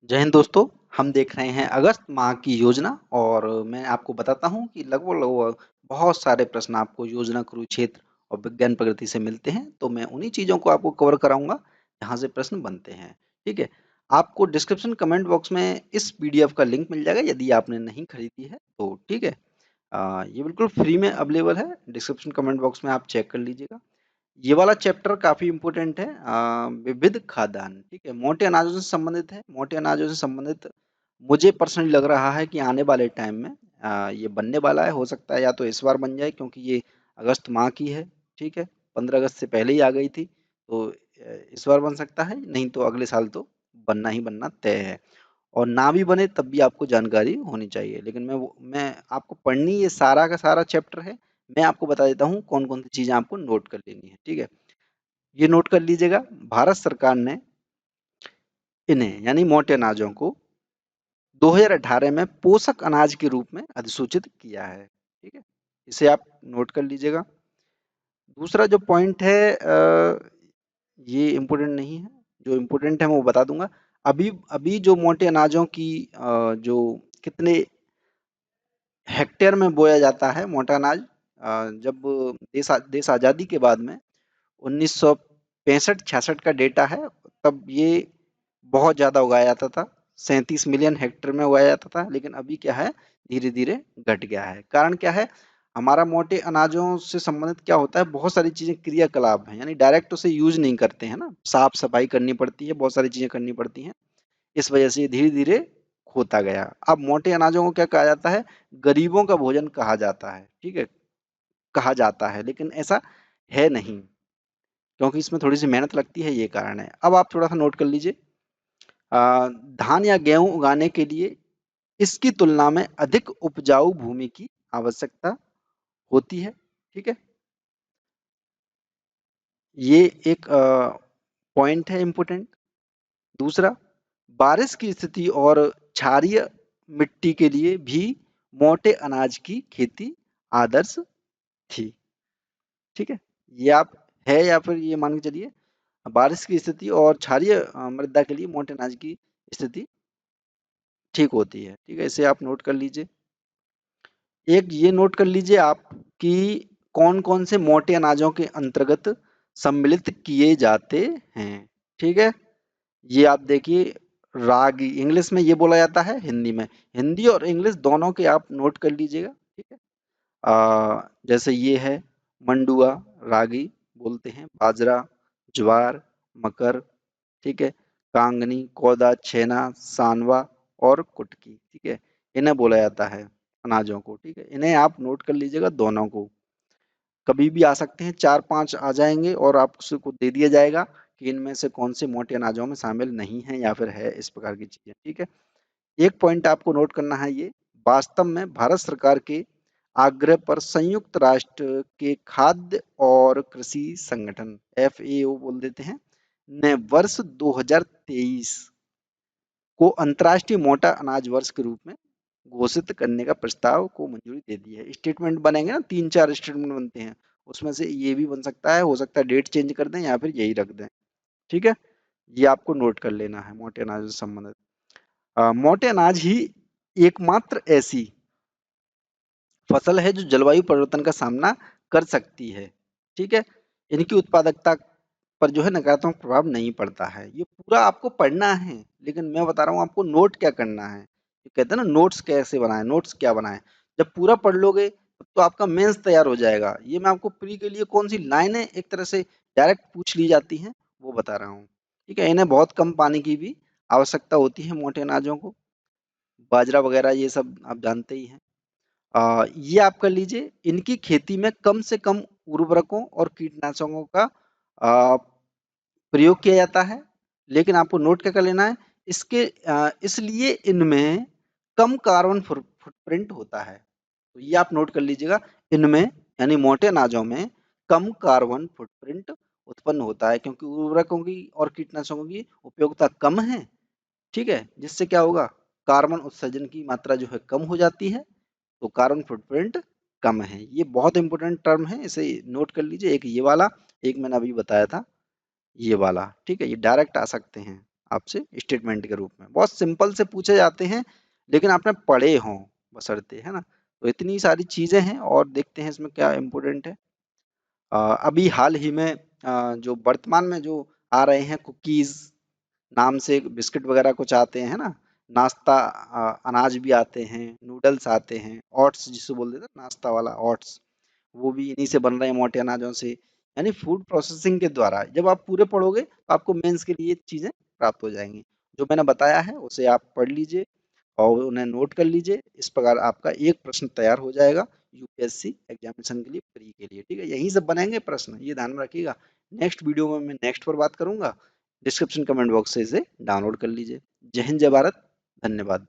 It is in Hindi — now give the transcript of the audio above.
जय हिंद दोस्तों। हम देख रहे हैं अगस्त माह की योजना और मैं आपको बताता हूं कि लगभग बहुत सारे प्रश्न आपको योजना कुरुक्षेत्र और विज्ञान प्रगति से मिलते हैं। तो मैं उन्हीं चीज़ों को आपको कवर कराऊंगा जहां से प्रश्न बनते हैं। ठीक है। आपको डिस्क्रिप्शन कमेंट बॉक्स में इस पीडीएफ का लिंक मिल जाएगा यदि आपने नहीं खरीदी है तो। ठीक है। ये बिल्कुल फ्री में अवेलेबल है। डिस्क्रिप्शन कमेंट बॉक्स में आप चेक कर लीजिएगा। ये वाला चैप्टर काफ़ी इम्पोर्टेंट है। विविध खाद्यान्न, ठीक है, मोटे अनाजों से संबंधित है। मोटे अनाजों से संबंधित मुझे पर्सनली लग रहा है कि आने वाले टाइम में ये बनने वाला है। हो सकता है या तो इस बार बन जाए क्योंकि ये अगस्त माह की है। ठीक है। 15 अगस्त से पहले ही आ गई थी तो इस बार बन सकता है, नहीं तो अगले साल तो बनना ही बनना तय है। और ना भी बने तब भी आपको जानकारी होनी चाहिए, लेकिन मैं आपको पढ़नी ये सारा का सारा चैप्टर है। मैं आपको बता देता हूँ कौन कौन सी चीजें आपको नोट कर लेनी है। ठीक है। ये नोट कर लीजिएगा, भारत सरकार ने इन्हें यानी मोटे अनाजों को 2018 में पोषक अनाज के रूप में अधिसूचित किया है। ठीक है। इसे आप नोट कर लीजिएगा। दूसरा जो पॉइंट है ये इम्पोर्टेंट नहीं है। जो इम्पोर्टेंट है मैं वो बता दूंगा। अभी अभी जो मोटे अनाजों की जो कितने हेक्टेयर में बोया जाता है मोटा अनाज, जब देश आज़ादी के बाद में 1965-66 का डेटा है, तब ये बहुत ज़्यादा उगाया जाता था। 37 मिलियन हेक्टेयर में उगाया जाता था, लेकिन अभी क्या है, धीरे धीरे घट गया है। कारण क्या है, हमारा मोटे अनाजों से संबंधित क्या होता है, बहुत सारी चीजें क्रियाकलाप हैं, यानी डायरेक्ट उसे यूज नहीं करते हैं ना, साफ सफाई करनी पड़ती है, बहुत सारी चीजें करनी पड़ती हैं। इस वजह से ये धीरे धीरे होता गया। अब मोटे अनाजों को क्या कहा जाता है, गरीबों का भोजन कहा जाता है। ठीक है, कहा जाता है, लेकिन ऐसा है नहीं, क्योंकि इसमें थोड़ी सी मेहनत लगती है, ये कारण है। अब आप थोड़ा सा नोट कर लीजिए। धान या गेहूं उगाने के लिए इसकी तुलना में अधिक उपजाऊ भूमि की आवश्यकता होती है। ठीक है। ये एक पॉइंट है इम्पोर्टेंट। दूसरा, बारिश की स्थिति और क्षारीय मिट्टी के लिए भी मोटे अनाज की खेती आदर्श थी। ठीक है। ये आप है या फिर ये मान के चलिए, बारिश की स्थिति और क्षारीय मृदा के लिए मोटे अनाज की स्थिति ठीक होती है। ठीक है, इसे आप नोट कर लीजिए। एक ये नोट कर लीजिए आप कि कौन कौन से मोटे अनाजों के अंतर्गत सम्मिलित किए जाते हैं। ठीक है। ये आप देखिए, रागी इंग्लिश में ये बोला जाता है, हिंदी में, हिंदी और इंग्लिश दोनों के आप नोट कर लीजिएगा। ठीक है। जैसे ये है मंडुआ, रागी बोलते हैं, बाजरा, ज्वार, मकर, ठीक है, कांगनी, कोदा, छेना, सांवा और कुटकी। ठीक है, इन्हें बोला जाता है अनाजों को। ठीक है, इन्हें आप नोट कर लीजिएगा दोनों को। कभी भी आ सकते हैं, 4-5 आ जाएंगे और आपको दे दिया जाएगा कि इनमें से कौन से मोटे अनाजों में शामिल नहीं है या फिर है, इस प्रकार की चीजें। ठीक है। एक पॉइंट आपको नोट करना है, ये वास्तव में भारत सरकार के आग्रह पर संयुक्त राष्ट्र के खाद्य और कृषि संगठन FAO बोल देते हैं, ने वर्ष 2023 को अंतर्राष्ट्रीय मोटा अनाज वर्ष के रूप में घोषित करने का प्रस्ताव को मंजूरी दे दी है। स्टेटमेंट बनेंगे ना, 3-4 स्टेटमेंट बनते हैं, उसमें से ये भी बन सकता है, हो सकता है डेट चेंज कर दें या फिर यही रख दें। ठीक है। ये आपको नोट कर लेना है मोटे अनाज से संबंधित। मोटे अनाज ही एकमात्र ऐसी फसल है जो जलवायु परिवर्तन का सामना कर सकती है। ठीक है। इनकी उत्पादकता पर जो है नकारात्मक प्रभाव नहीं पड़ता है। ये पूरा आपको पढ़ना है, लेकिन मैं बता रहा हूँ आपको नोट क्या करना है। ये कहते हैं ना, नोट्स कैसे बनाएं, नोट्स क्या बनाएं। जब पूरा पढ़ लोगे तो आपका मेंस तैयार हो जाएगा। ये मैं आपको प्री के लिए कौन सी लाइनें एक तरह से डायरेक्ट पूछ ली जाती हैं वो बता रहा हूँ। ठीक है। इन्हें बहुत कम पानी की भी आवश्यकता होती है मोटे अनाजों को, बाजरा वगैरह ये सब आप जानते ही हैं। ये आप कर लीजिए, इनकी खेती में कम से कम उर्वरकों और कीटनाशकों का आ, प्रयोग किया जाता है। लेकिन आपको नोट क्या कर लेना है, इसलिए इनमें कम कार्बन फुटप्रिंट होता है। तो ये आप नोट कर लीजिएगा, इनमें यानी मोटे अनाजों में कम कार्बन फुटप्रिंट उत्पन्न होता है, क्योंकि उर्वरकों की और कीटनाशकों की उपयोगिता कम है। ठीक है, जिससे क्या होगा, कार्बन उत्सर्जन की मात्रा जो है कम हो जाती है, तो कार्बन फुटप्रिंट कम है। ये बहुत इंपॉर्टेंट टर्म है, इसे नोट कर लीजिए। एक ये वाला, एक मैंने अभी बताया था ये वाला। ठीक है, ये डायरेक्ट आ सकते हैं। आपसे स्टेटमेंट के रूप में। बहुत सिंपल से पूछे जाते हैं, लेकिन आपने पढ़े हों बशर्ते, है ना? तो इतनी सारी चीज़ें हैं और देखते हैं इसमें क्या इम्पोर्टेंट है। अभी हाल ही में जो वर्तमान में जो आ रहे हैं कुकीज़ नाम से बिस्किट वगैरह कुछ आते हैं, है ना? नाश्ता अनाज भी आते हैं, नूडल्स आते हैं, ओट्स जिसे बोल देते हैं नाश्ता वाला ओट्स, वो भी इन्हीं से बन रहे हैं मोटे अनाजों से। यानी फूड प्रोसेसिंग के द्वारा जब आप पूरे पढ़ोगे तो आपको मेंस के लिए चीज़ें प्राप्त हो जाएँगी। जो मैंने बताया है उसे आप पढ़ लीजिए और उन्हें नोट कर लीजिए। इस प्रकार आपका एक प्रश्न तैयार हो जाएगा यूपीएससी एग्जामिनेशन के लिए, प्री के लिए, ठीक है? यहीं से बनेंगे प्रश्न, ये ध्यान में रखिएगा। नेक्स्ट वीडियो में मैं नेक्स्ट पर बात करूँगा। डिस्क्रिप्शन कमेंट बॉक्स से इसे डाउनलोड कर लीजिए। जय हिंद, जय भारत, धन्यवाद।